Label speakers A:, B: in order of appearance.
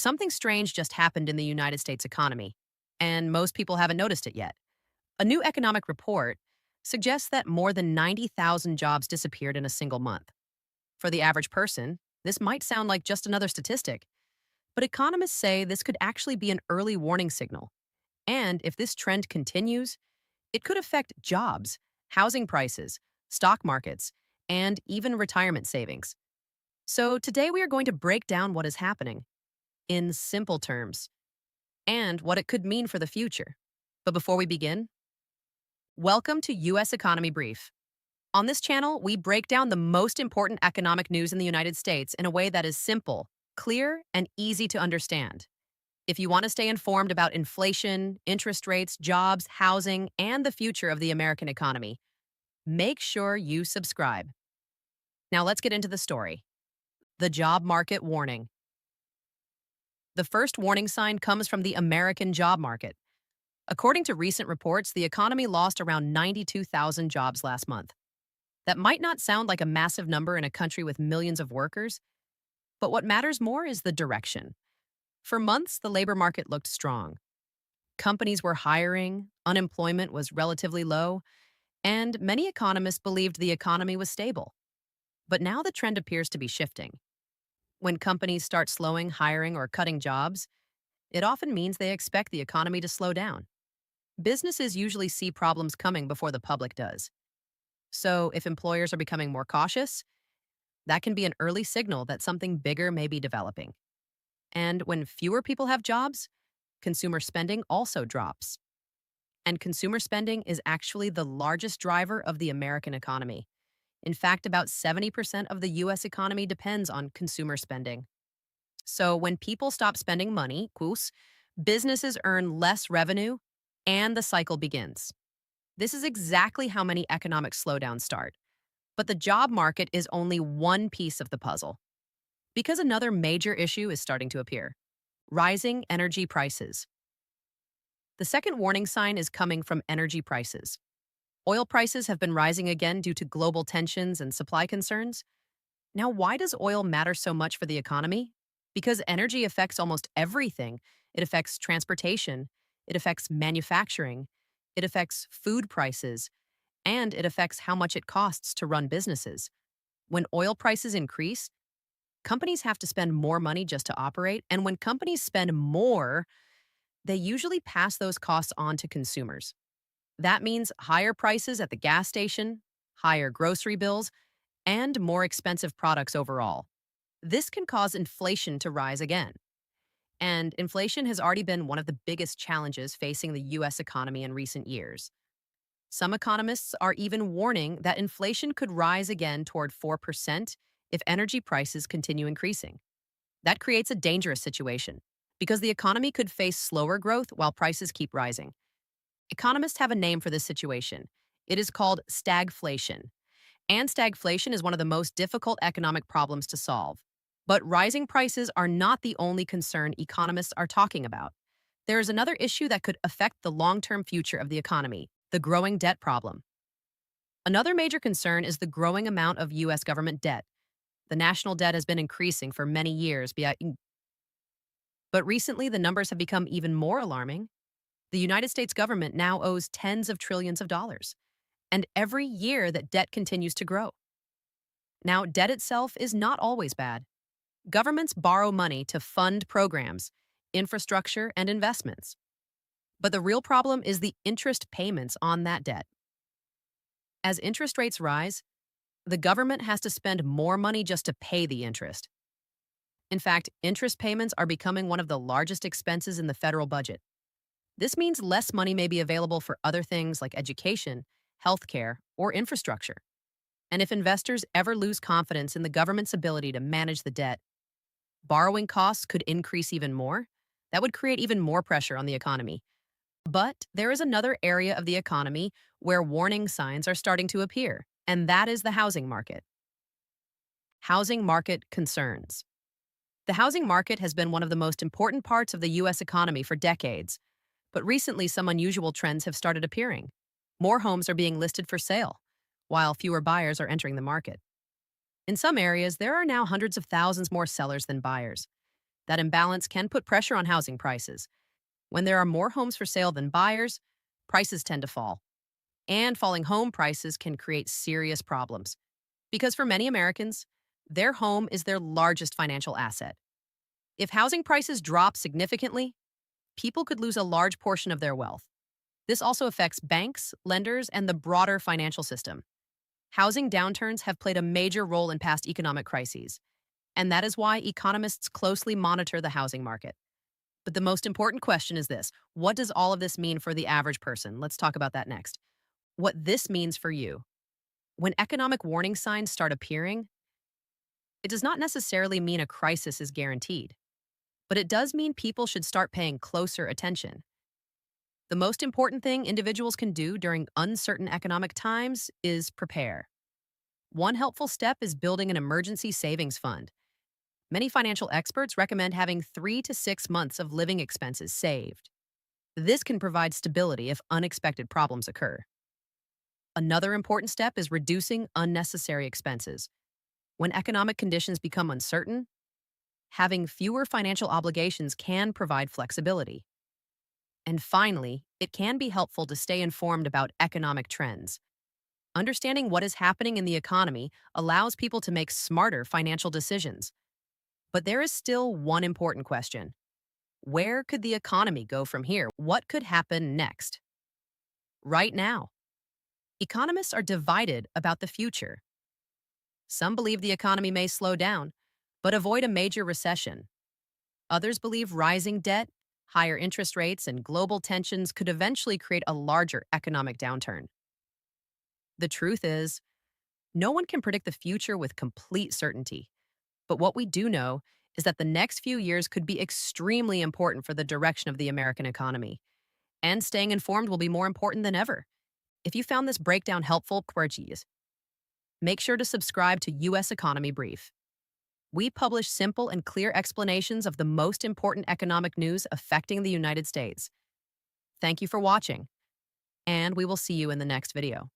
A: Something strange just happened in the United States economy, and most people haven't noticed it yet. A new economic report suggests that more than 90,000 jobs disappeared in a single month. For the average person, this might sound like just another statistic, but economists say this could actually be an early warning signal. And if this trend continues, it could affect jobs, housing prices, stock markets, and even retirement savings. So today we are going to break down what is happening in simple terms and what it could mean for the future. But before we begin, welcome to US Economy Brief. On this channel, we break down the most important economic news in the United States in a way that is simple, clear, and easy to understand. If you want to stay informed about inflation, interest rates, jobs, housing, and the future of the American economy, make sure you subscribe. Now let's get into the story. The job market warning. The first warning sign comes from the American job market. According to recent reports, the economy lost around 92,000 jobs last month. That might not sound like a massive number in a country with millions of workers, but what matters more is the direction. For months, the labor market looked strong. Companies were hiring, unemployment was relatively low, and many economists believed the economy was stable. But now the trend appears to be shifting. When companies start slowing hiring or cutting jobs, it often means they expect the economy to slow down. Businesses usually see problems coming before the public does. So if employers are becoming more cautious, that can be an early signal that something bigger may be developing. And when fewer people have jobs, consumer spending also drops. And consumer spending is actually the largest driver of the American economy. In fact, about 70% of the US economy depends on consumer spending. So when people stop spending money, businesses earn less revenue and the cycle begins. This is exactly how many economic slowdowns start. But the job market is only one piece of the puzzle. Because another major issue is starting to appear: rising energy prices. The second warning sign is coming from energy prices. Oil prices have been rising again due to global tensions and supply concerns. Now, why does oil matter so much for the economy? Because energy affects almost everything. It affects transportation, it affects manufacturing, it affects food prices, and it affects how much it costs to run businesses. When oil prices increase, companies have to spend more money just to operate, and when companies spend more, they usually pass those costs on to consumers. That means higher prices at the gas station, higher grocery bills, and more expensive products overall. This can cause inflation to rise again. And inflation has already been one of the biggest challenges facing the US economy in recent years. Some economists are even warning that inflation could rise again toward 4% if energy prices continue increasing. That creates a dangerous situation because the economy could face slower growth while prices keep rising. Economists have a name for this situation. It is called stagflation. And stagflation is one of the most difficult economic problems to solve. But rising prices are not the only concern economists are talking about. There is another issue that could affect the long-term future of the economy: the growing debt problem. Another major concern is the growing amount of U.S. government debt. The national debt has been increasing for many years, but recently the numbers have become even more alarming. The United States government now owes tens of trillions of dollars, and every year that debt continues to grow. Now, debt itself is not always bad. Governments borrow money to fund programs, infrastructure, and investments. But the real problem is the interest payments on that debt. As interest rates rise, the government has to spend more money just to pay the interest. In fact, interest payments are becoming one of the largest expenses in the federal budget. This means less money may be available for other things like education, healthcare, or infrastructure. And if investors ever lose confidence in the government's ability to manage the debt, borrowing costs could increase even more. That would create even more pressure on the economy. But there is another area of the economy where warning signs are starting to appear, and that is the housing market. Housing market concerns. The housing market has been one of the most important parts of the U.S. economy for decades, but recently some unusual trends have started appearing. More homes are being listed for sale, while fewer buyers are entering the market. In some areas, there are now hundreds of thousands more sellers than buyers. That imbalance can put pressure on housing prices. When there are more homes for sale than buyers, prices tend to fall. And falling home prices can create serious problems. Because for many Americans, their home is their largest financial asset. If housing prices drop significantly, people could lose a large portion of their wealth. This also affects banks, lenders, and the broader financial system. Housing downturns have played a major role in past economic crises, and that is why economists closely monitor the housing market. But the most important question is this: what does all of this mean for the average person? Let's talk about that next. What this means for you. When economic warning signs start appearing, it does not necessarily mean a crisis is guaranteed, but it does mean people should start paying closer attention. The most important thing individuals can do during uncertain economic times is prepare. One helpful step is building an emergency savings fund. Many financial experts recommend having 3 to 6 months of living expenses saved. This can provide stability if unexpected problems occur. Another important step is reducing unnecessary expenses. When economic conditions become uncertain, having fewer financial obligations can provide flexibility. And finally, it can be helpful to stay informed about economic trends. Understanding what is happening in the economy allows people to make smarter financial decisions. But there is still one important question. Where could the economy go from here? What could happen next? Right now, economists are divided about the future. Some believe the economy may slow down, but avoid a major recession. Others believe rising debt, higher interest rates, and global tensions could eventually create a larger economic downturn. The truth is, no one can predict the future with complete certainty. But what we do know is that the next few years could be extremely important for the direction of the American economy. And staying informed will be more important than ever. If you found this breakdown helpful, make sure to subscribe to U.S. Economy Brief. We publish simple and clear explanations of the most important economic news affecting the United States. Thank you for watching, and we will see you in the next video.